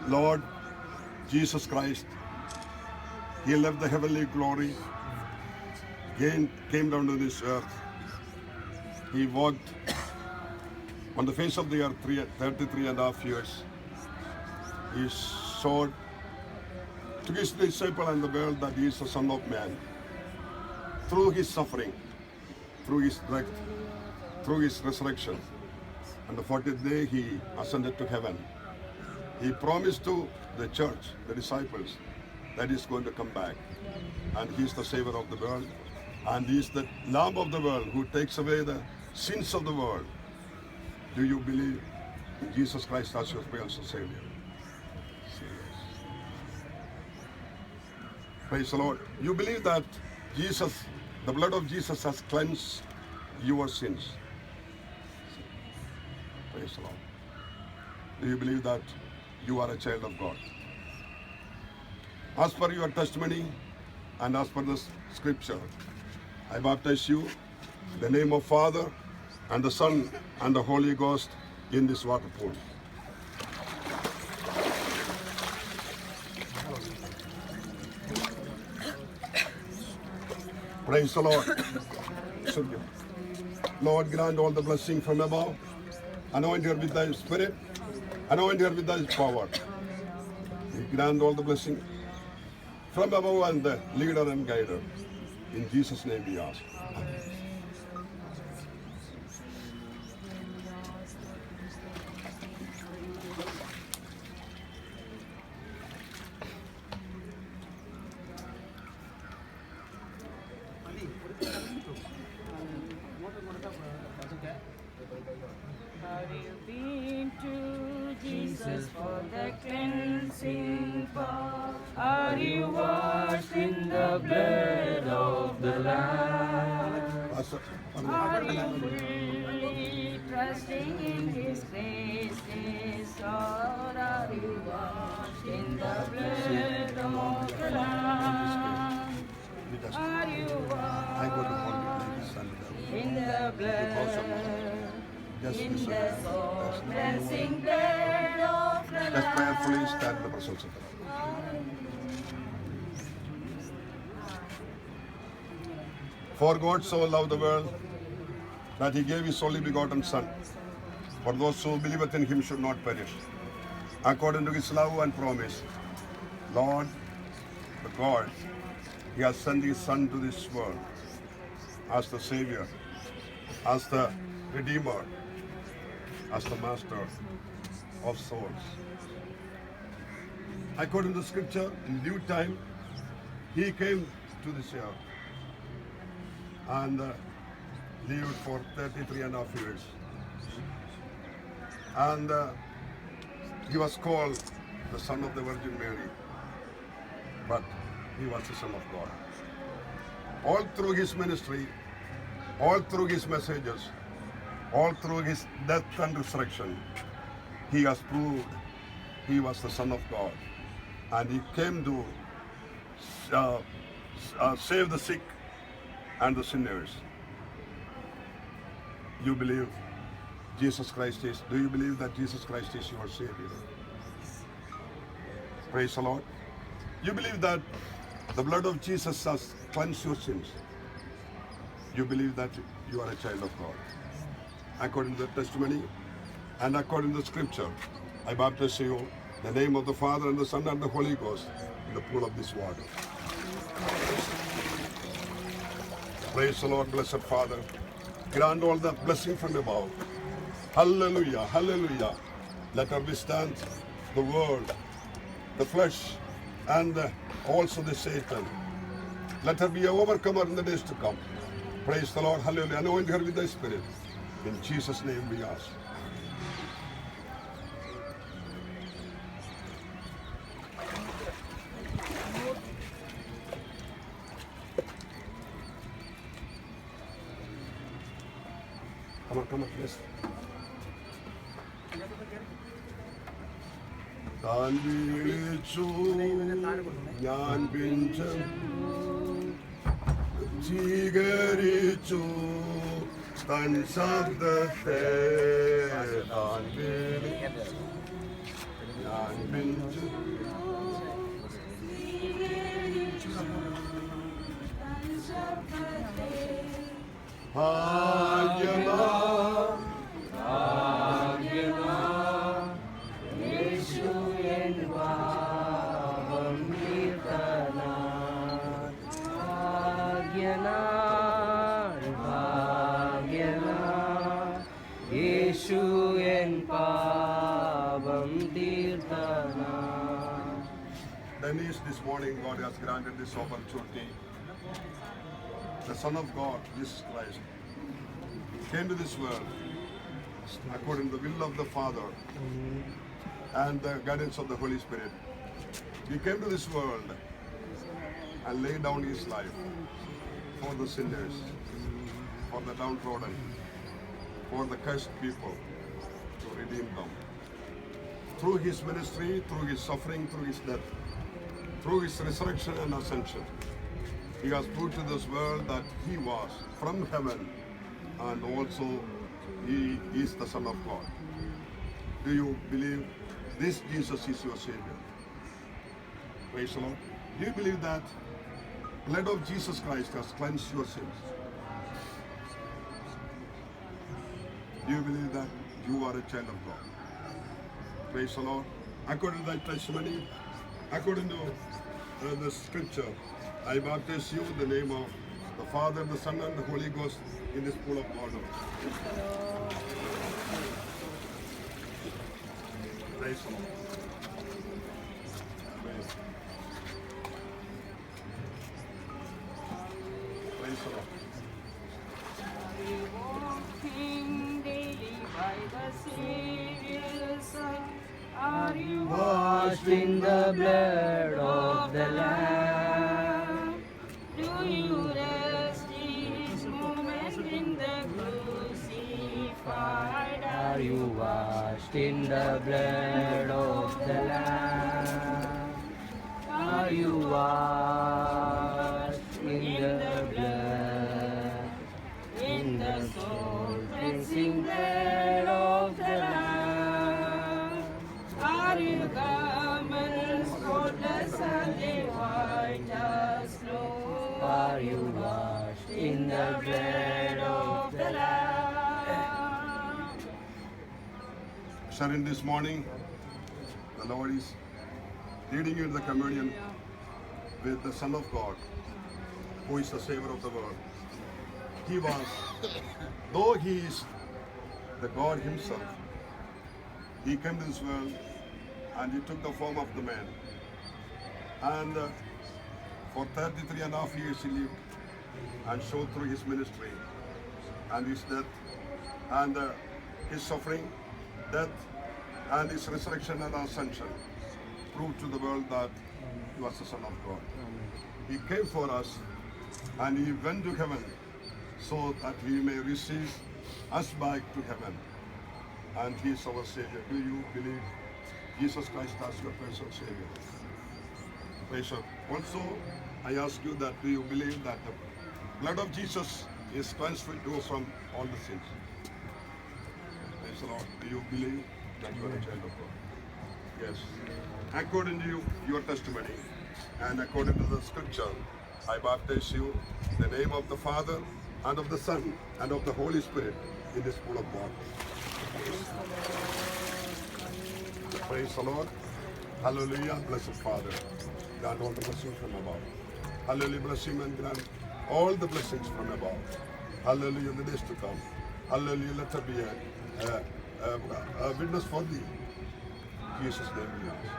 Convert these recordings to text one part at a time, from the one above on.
Lord Jesus Christ, He left the heavenly glory, came down to this earth. He walked on the face of the earth 33 and a half years. He showed to his disciple and the world that He is the Son of Man. Through His suffering, through His death, through His resurrection, and the 40th day He ascended to heaven. He promised to the church, the disciples, that He's going to come back. And He's the Savior of the world. And He's the Lamb of the world who takes away the sins of the world. Do you believe in Jesus Christ as your personal Savior? Praise the Lord. You believe that Jesus, the blood of Jesus has cleansed your sins. Praise the Lord. Do you believe that you are a child of God? As per your testimony and as per the scripture, I baptize you in the name of Father and the Son and the Holy Ghost in this water pool. Praise the Lord. Lord, grant all the blessing from above. Anoint her with thy spirit. Anoint her with thy power. Grant all the blessing from above and the leader and guider. In Jesus' name we ask. Have you been to Jesus for the cleansing power? Are you washed in the blood of the Lamb? Are you fully trusting in His grace, His Lord? Are you washed in the blood of the Lamb? Are you washed in the blood? In the soul cleansing blood of the Let's prayerfully stand in the presence of the Lord. For God so loved the world that He gave His only begotten Son, for those who believeth in Him should not perish. According to His love and promise, Lord, the God, He has sent His Son to this world as the Savior, as the Redeemer, as the Master of souls. According to the scripture, in due time, He came to this earth and lived for 33 and a half years. And He was called the Son of the Virgin Mary, but He was the Son of God. All through His ministry, all through His messages, all through His death and resurrection, He has proved He was the Son of God. And He came to save the sick and the sinners. You believe Jesus Christ is, do you believe that Jesus Christ is your Savior? Praise the Lord. You believe that the blood of Jesus has cleansed your sins. You believe that you are a child of God. According to the testimony and according to the scripture, I baptize you in the name of the Father and the Son and the Holy Ghost in the pool of this water. Praise the Lord, blessed Father. Grant all the blessing from above. Hallelujah, hallelujah. Let her withstand the world, the flesh, and also the Satan. Let her be an overcomer in the days to come. Praise the Lord, hallelujah. Anoint her with thy Spirit. In Jesus' name we ask. Come on, please. താൻ വിളിച്ചു ഞാൻ പിഞ്ചു സ്വീകരിച്ചു തൻ ശബ്ദത്തെ താൻ വിളിച്ചു ഞാൻ പിഞ്ചു ഭാഗ്യവാ യേശു എൻ പാപം തീർത്തനാ. Dennis, this morning God has granted this opportunity. The Son of God, Jesus Christ, came to this world according to the will of the Father and the guidance of the Holy Spirit. He came to this world and laid down his life for the sinners, for the downtrodden, for the cursed people, to redeem them. Through his ministry, through his suffering, through his death, through his resurrection and ascension, he has proved to this world that he was from heaven and also he is the Son of God. Do you believe this Jesus is your Savior? Praise the Lord. Do you believe that blood of Jesus Christ has cleansed your sins? Do you believe that you are a child of God? Praise the Lord. According to that testimony, according to the scripture, I baptize you in the name of the Father, the Son, and the Holy Ghost in this pool of water. Praise the Lord. Praise. Praise the Lord. Walking daily by the Savior's side, are you Washed in the blood of the Lamb. Do you rest each moment in the crucified? Are you washed in the blood of the Lamb? Are you washed in the blood, in the soul cleansing blood of the Lamb? Are you garments spotless and they white as snow? are you washed in the blood of the Lamb? Sharon, this morning, the Lord is leading you in the communion with the Son of God, who is the Savior of the world. He was, though he is the God himself, he came to this world and he took the form of the man. And for 33 and a half years he lived and showed through his ministry and his death and his suffering, death and his resurrection and ascension proved to the world that he was the Son of God. He came for us and he went to heaven so that he may receive us back to heaven. And he is our Savior. Do you believe Jesus Christ as your personal Savior? Praise God. Also, I ask you that do you believe that the blood of Jesus is cleansed you from all the sins? Praise the Lord. Do you believe that you are a child of God? Yes. According to your testimony and according to the scripture, I baptize you in the name of the Father and of the Son and of the Holy Spirit in this pool of water. Praise the Lord. Hallelujah. Blessed Father. Grant all the blessings from above. Hallelujah. Bless him and grant all the blessings from above. Hallelujah. In the days to come. Hallelujah. Let there be a witness for thee. In Jesus' name we ask.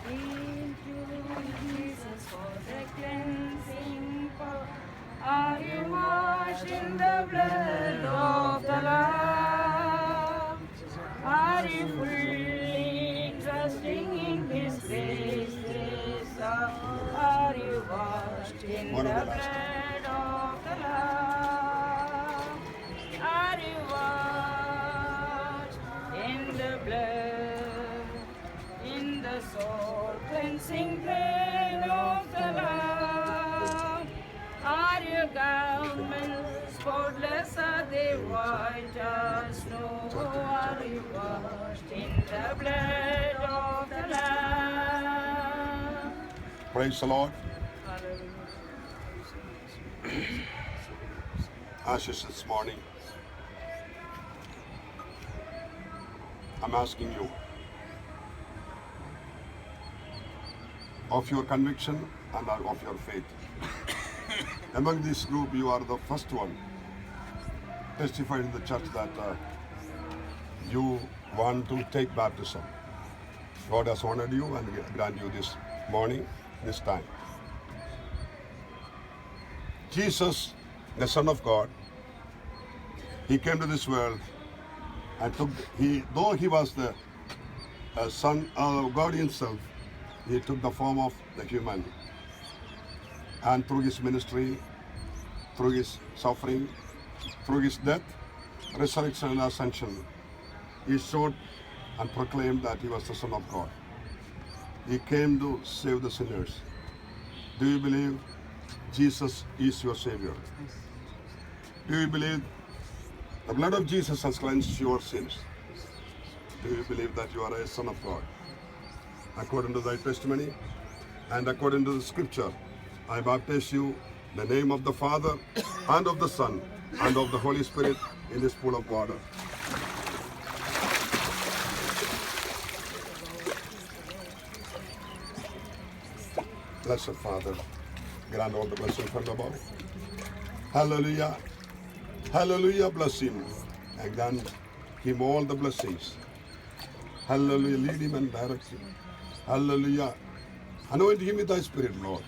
Thank you, Jesus, for the cleansing power. Are you washed in the blood of the Lamb? Are you fully trusting in His grace this hour? Are you washed in the blood of the Lamb? Are you washed in the blood, in the soul cleansing blood of the Lamb? Are your garments spotless? Are they white as snow? who are washed in the blood of the Lamb. Praise the Lord. Ashes this morning, I'm asking you of your conviction and of your faith. Among this group, you are the first one testified in the church that you want to take baptism. God has honored you and grant you this morning, this time. Jesus, the Son of God, he came to this world and though he was the Son of God himself, he took the form of the human. And through his ministry, through his suffering, through his death, resurrection and ascension, he showed and proclaimed that he was the Son of God. He came to save the sinners. Do you believe Jesus is your Savior? Do you believe the blood of Jesus has cleansed your sins? Do you believe that you are a son of God? According to thy testimony and according to the scripture, I baptize you in the name of the Father and of the Son and of the Holy Spirit in this pool of water. Blessed Father, grant all the blessing from above. Hallelujah. Hallelujah, bless him and grant him all the blessings. Hallelujah, lead him and direct him. Hallelujah. Anoint him with thy spirit, Lord.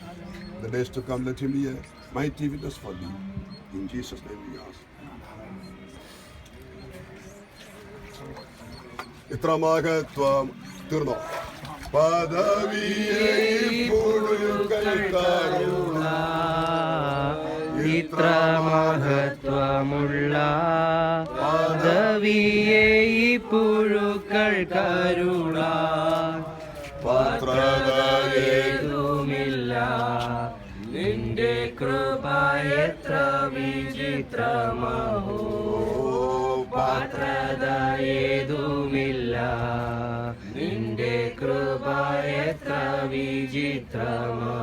The days to come, let him be a mighty witness for thee. In Jesus' name we ask. ഇത്ര മഹത്വം തീർന്നോ? പദവിയെ പുഴുക്കൽക്കാരുണ ഇത്ര മഹത്വമുള്ള പദവിയെ ഈ പുഴുക്കൾ കരുണ പാത്രതയേതുമില്ല നിന്റെ കൃപ എത്ര വിചിത്രമോ പാത്രതയേതുമില്ല നിന്റെ കൃപ എത്ര വിചിത്രമോ.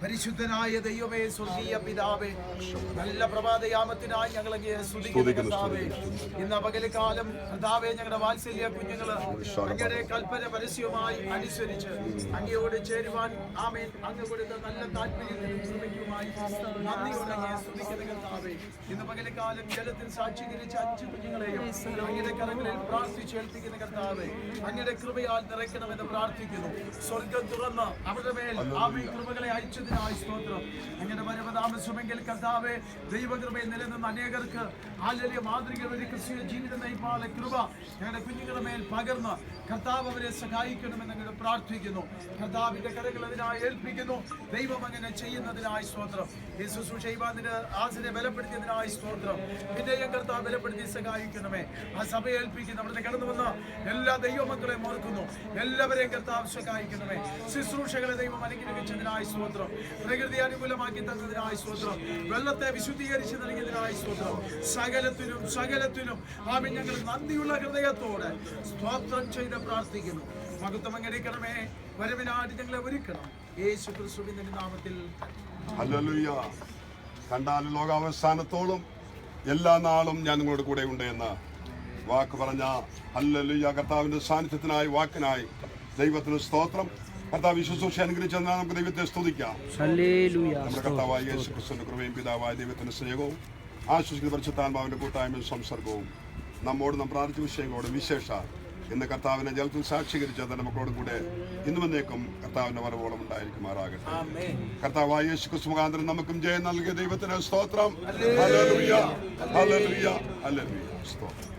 പരിശുദ്ധനായ ദൈവമേ, സ്വർഗീയ പിതാവേ, നല്ല പ്രഭാതയാമത്തിനായി ഞങ്ങൾ അങ്ങയെ സ്തുതിക്കുന്നു കർത്താവേ. ഇന്ന് പകൽക്കാലം കർത്താവേ, ഞങ്ങളുടെ വാത്സല്യ കുഞ്ഞുങ്ങള് അങ്ങയുടെ കൽപ്പന പരസ്യമായി അനുസരിച്ച് അങ്ങയോട് ചേരുവാൻ ആമേൻ അങ്ങ് കൊടുത്ത നല്ല താല്പര്യത്തിനും ശ്രമിക്കുമായി നന്ദിയോടെ അങ്ങയെ സ്തുതിക്കുന്നു കർത്താവേ. ഇന്ന് പകൽക്കാലം ജലത്തിൽ സാക്ഷീകരിച്ച 5 കുഞ്ഞുങ്ങളെയും അങ്ങയുടെ കരങ്ങളിൽ പ്രാർത്ഥിച്ചേൽപ്പിക്കുന്ന കർത്താവേ, അങ്ങയുടെ കൃപയാൽ നിറയ്ക്കണമെന്ന് പ്രാർത്ഥിക്കുന്നു. സ്വർഗം തുറന്ന് അവരുടെ മേൽ ആമേൻ കൃപകളെ അയച്ചതിനായി സ്തോത്രം. അങ്ങയുടെ വരവതാമസമെങ്കിൽ കർത്താവേ, ദൈവകൃപയിൽ നിലനിന്ന് അനേകർക്ക് ആലല്യ മാതൃകയിൽ ഒരു ക്രിസ്തീയ ജീവിതം നയിപ്പാനുള്ള കൃപ ഞങ്ങളുടെ കുഞ്ഞുങ്ങളുടെ മേൽ പകർന്ന് കർത്താവ് അവരെ സഹായിക്കണമെന്ന് ഞങ്ങൾ പ്രാർത്ഥിക്കുന്നു. കർത്താവിന്റെ കരങ്ങൾ അതിനായി ഏൽപ്പിക്കുന്നു. ദൈവം അങ്ങനെ ചെയ്യുന്നതിനായി സ്തോത്രം. യേശുശൂഷ ചെയ്യുവാൻ ആസിനെ ബലപ്പെടുത്തിയതിനായി സ്തോത്രം. പിന്നെയും കർത്താവ് ബലപ്പെടുത്തി സഹായിക്കണമേ. ആ സഭയെ ഏൽപ്പിക്കുന്നു. അവിടെ കടന്നു വന്ന എല്ലാ ദൈവമക്കളെയും ഓർക്കുന്നു. എല്ലാവരെയും കർത്താവ് സഹായിക്കണമേ. ശുശ്രൂഷകളെ ദൈവം അനുഗ്രഹിച്ചതിനായി സ്തോത്രം. പ്രകൃതി അനുകൂലമാക്കി തന്നതിനായി സ്തോത്രം. വെള്ളത്തെ വിശുദ്ധീകരിച്ച് നൽകിയതിനായി സ്തോത്രം. സകലത്തിനും ആമേൻ ഞങ്ങൾ നന്ദിയുള്ള ഹൃദയത്തോടെ സ്തോത്രം ചെയ്ത് പ്രാർത്ഥിക്കുന്നു. മഹത്വം അങ്ങേക്കണമേ. വരവിനായിട്ട് ഞങ്ങളെ ഒരുക്കണം. യേശു ക്രിസ്തുവിന്റെ നാമത്തിൽ. ഹല്ലേലൂയ. കണ്ടാൽ ലോകാവസാനത്തോളം എല്ലാ നാളും ഞാൻ നിങ്ങളുടെ കൂടെ ഉണ്ട് എന്ന് വാക്ക് പറഞ്ഞ ഹല്ലേലൂയ കർത്താവിന്റെ സാന്നിധ്യത്തിനായി വാക്കിനായി ദൈവത്തിന് സ്തോത്രം. കർത്താവ് ശുശ്രൂഷ അനുഗ്രഹിച്ചെന്നാൽ നമുക്ക് ദൈവത്തെ സ്തുതിക്കാം. നമ്മുടെ കർത്താവായ യേശു ക്രിസ്തുവിന്റെ കൃപയും പിതാവായ ദൈവത്തിന്റെ സ്നേഹവും ആശ്വസിക്കുന്ന പരിശുദ്ധാത്മാവിന്റെ കൂട്ടായ്മയും സംസർഗവും നമ്മോട് നാം പ്രാർത്ഥിച്ച വിഷയങ്ങളോട് വിശേഷ ഇന്ന് കർത്താവിനെ ജലത്തിൽ സാക്ഷീകരിച്ച തന്റെ മക്കളോടും കൂടെ ഇന്നും എന്നേക്കും കർത്താവിന്റെ വരവോളം ഉണ്ടായിരിക്കുമാറാകട്ടെ. കർത്താവായ യേശു ക്രിസ്തു മുഖാന്തരം നമുക്കും ജയം നൽകിയ ദൈവത്തിന് സ്തോത്രം. Hallelujah, hallelujah, hallelujah. സ്തോത്രം.